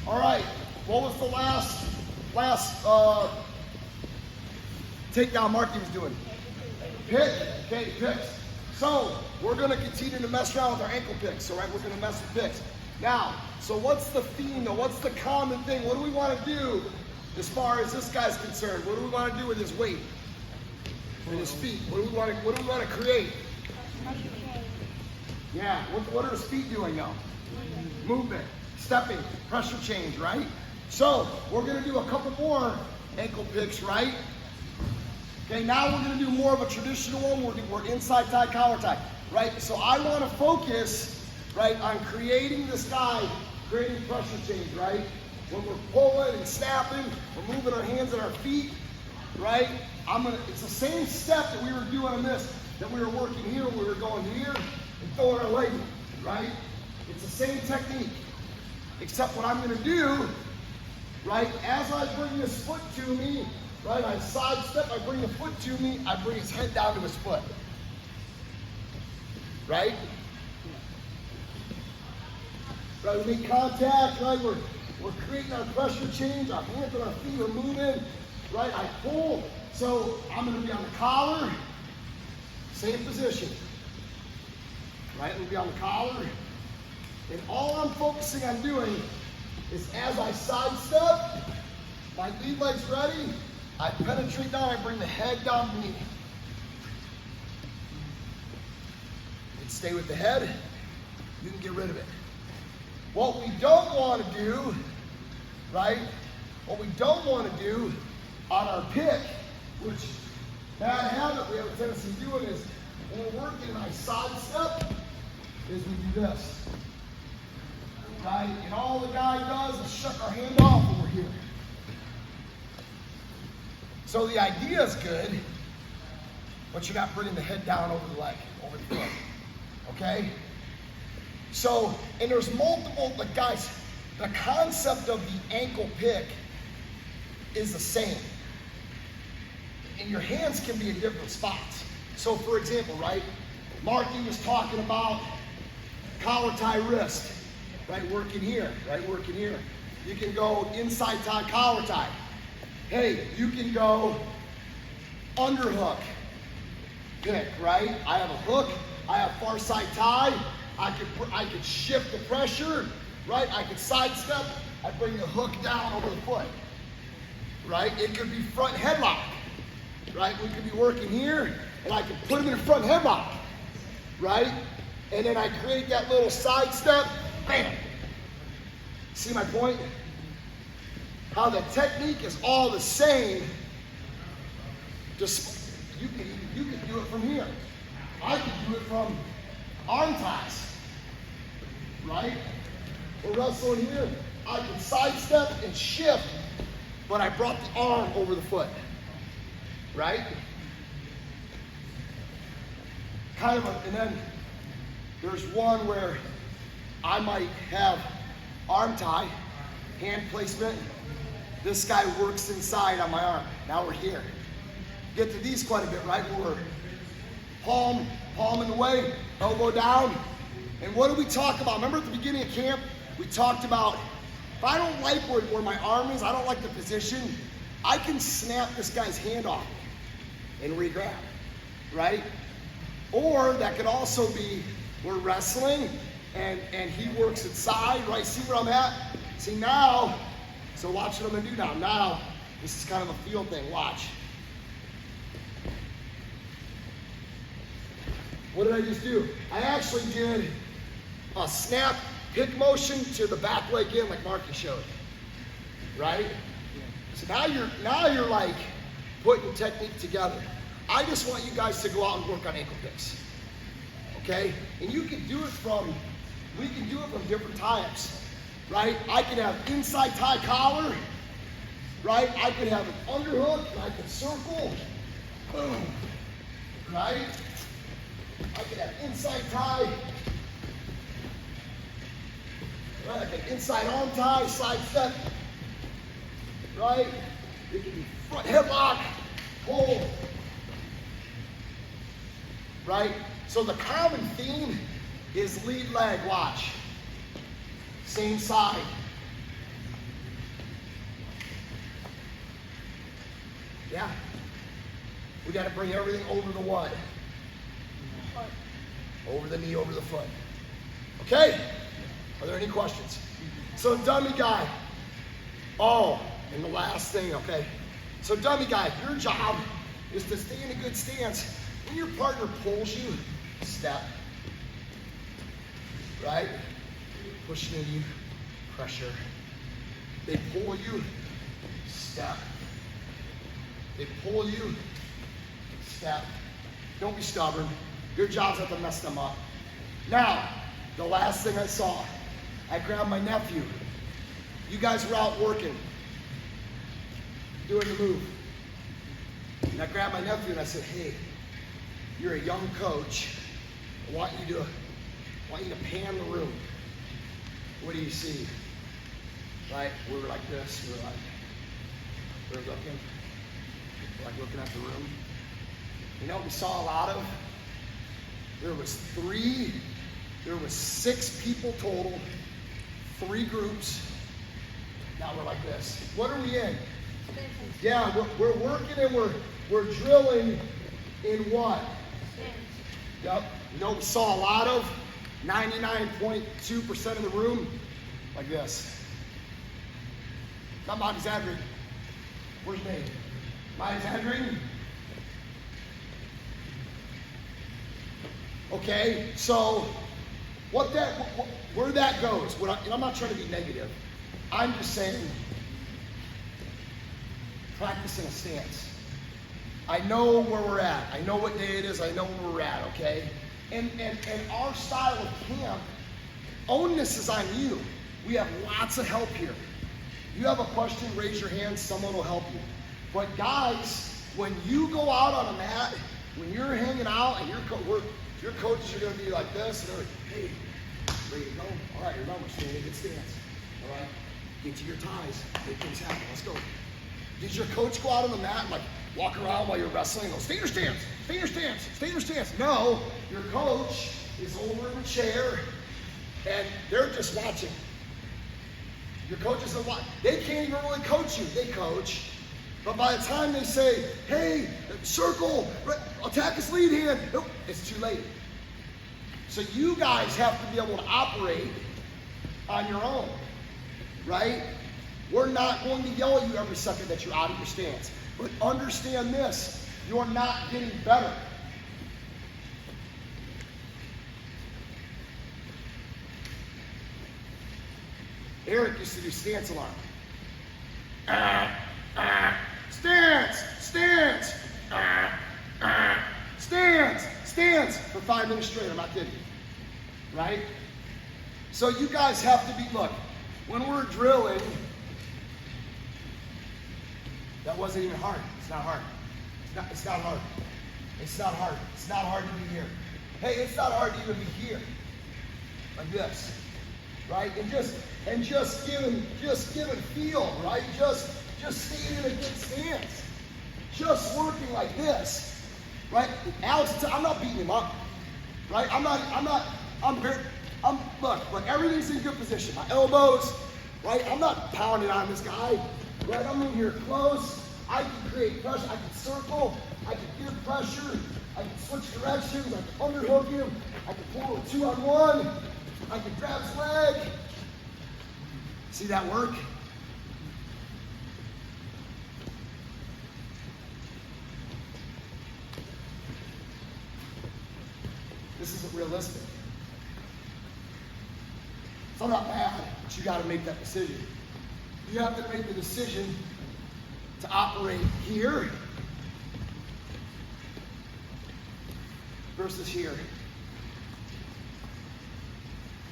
All right, what was the last takedown Marky was doing? Pick, okay, picks. So we're gonna continue to mess around with our ankle picks, all right? We're gonna mess with picks. Now, so what's the theme though? What's the common thing? What do we wanna do as far as this guy's concerned? What do we wanna do with his weight and his feet? What do we wanna create? Yeah, what are his feet doing now? Movement, stepping, pressure change, right? So we're gonna do a couple more ankle picks, right? Okay, now we're gonna do more of a traditional one. We're inside tie, collar tie, right? So I wanna focus, right, on creating this guy, creating pressure change, right? When we're pulling and snapping, we're moving our hands and our feet, right? It's the same step that we were doing on this, that we were working here, we were going here and throwing our leg in, right? It's the same technique, except what I'm gonna do, right, as I bring this foot to me, right, I sidestep, I bring the foot to me, I bring his head down to his foot, right? Right, we make contact, right, we're creating our pressure change, our hands and our feet are moving, right, I pull, so I'm gonna be on the collar, same position, right, we'll be on the collar, and all I'm focusing on doing is as I sidestep, my lead leg's ready, I penetrate down, I bring the head down beneath. You can stay with the head, you can get rid of it. What we don't want to do, right, what we don't want to do on our pick, which bad habit we have a tendency of doing is, when we're working and I sidestep, is we do this. Right? And all the guy does is shut our hand off over here. So the idea is good, but you're not bringing the head down over the leg, over the foot. Okay? So, and there's multiple, like guys, the concept of the ankle pick is the same. And your hands can be in different spots. So for example, right, Marky was talking about collar tie wrist. Right, working here, right, working here. You can go inside tie, collar tie. Hey, you can go underhook, pick, right? I have a hook, I have far side tie. I could shift the pressure, right? I could sidestep, I bring the hook down over the foot, right? It could be front headlock, right? We could be working here, and I could put him in a front headlock, right? And then I create that little sidestep, bam. See my point? How the technique is all the same. Just you can do it from here. I can do it from arm ties. Right? We're wrestling here. I can sidestep and shift, but I brought the arm over the foot. Right? Kind of and then there's one where I might have arm tie, hand placement. This guy works inside on my arm. Now we're here. Get to these quite a bit, right? We're palm in the way, elbow down. And what do we talk about? Remember at the beginning of camp, we talked about, if I don't like where my arm is, I don't like the position, I can snap this guy's hand off and re-grab, right? Or that could also be, we're wrestling, and he works inside, right? See where I'm at? See now, so watch what I'm gonna do now. Now, this is kind of a field thing, watch. What did I just do? I actually did a snap, pick motion to the back leg in like Marky showed, right? So now you're like putting technique together. I just want you guys to go out and work on ankle picks, okay? And you can do it we can do it from different types, right? I could have inside tie collar, right? I could have an underhook, and I could circle, boom, right? I could have inside tie, right? I could inside arm tie, side step, right? It could be front headlock, pull, right? So the common theme his lead leg, watch. Same side. Yeah. We got to bring everything over the what? Over the knee, over the foot. Okay? Are there any questions? So dummy guy. Oh, and the last thing, okay? So dummy guy, your job is to stay in a good stance. When your partner pulls you, step. Right? Pushing in you, pressure. They pull you, step. They pull you, step. Don't be stubborn. Your job's not to mess them up. Now, the last thing I saw, I grabbed my nephew. You guys were out working, doing the move. And I grabbed my nephew and I said, hey, you're a young coach. I want you to pan the room. What do you see? Right? We were like this. We're looking at the room. You know what we saw a lot of? There was 6 people total, 3 groups. Now we're like this. What are we in? Yeah, we're working and we're drilling in what? Yep. You know what we saw a lot of? 99.2% of the room, like this. Not my exaggerating. Where's me? My exaggerating? Okay, so where that goes, and I'm not trying to be negative. I'm just saying, practicing a stance. I know where we're at. I know what day it is. I know where we're at, okay? And our style of camp, onus is on you. We have lots of help here. You have a question, raise your hand. Someone will help you. But guys, when you go out on a mat, when you're hanging out and your coaches are going to be like this, and they're like, hey, ready to go? All right, remember, stay in a good stance. All right? Get to your ties. Make things happen. Let's go. Did your coach go out on the mat and like walk around while you're wrestling and go, stay in your stance, stay in your stance, stay in your stance? No, your coach is over in the chair and they're just watching. Your coach is watching. They can't even really coach you. They coach. But by the time they say, hey, circle, attack his lead hand, nope, it's too late. So you guys have to be able to operate on your own, right? We're not going to yell at you every second that you're out of your stance. But understand this, you're not getting better. Eric used to do stance alarm. Stance, stance, stance, stance for 5 minutes straight. I'm not kidding. Right? So you guys have to be, look, when we're drilling, that wasn't even hard. It's not hard. It's not hard. It's not hard. It's not hard to be here. Hey, it's not hard to even be here. Like this. Right? And just giving feel, right? Just staying in a good stance. Just working like this. Right? Alex, I'm not beating him up. Right? Look, everything's in good position. My elbows, right? I'm not pounding on this guy. Right, I'm in here close. I can create pressure. I can circle. I can give pressure. I can switch directions. I can underhook him. I can pull a 2-on-1. I can grab his leg. See that work? This isn't realistic. It's not bad, but you got to make that decision. You have to make the decision to operate here versus here.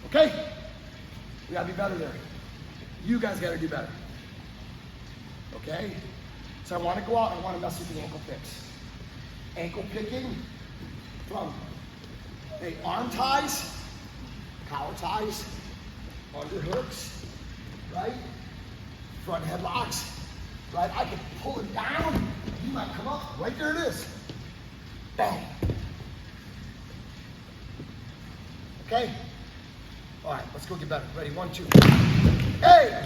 Okay? We gotta be better there. You guys gotta do better. Okay? So I want to go out and I want to mess with the ankle picks. Ankle picking from arm ties, collar ties, underhooks, right? Front headlocks, right? I can pull it down. You might come up. Right there it is. Bang. Okay? All right, let's go get better. Ready? 1, 2. Hey!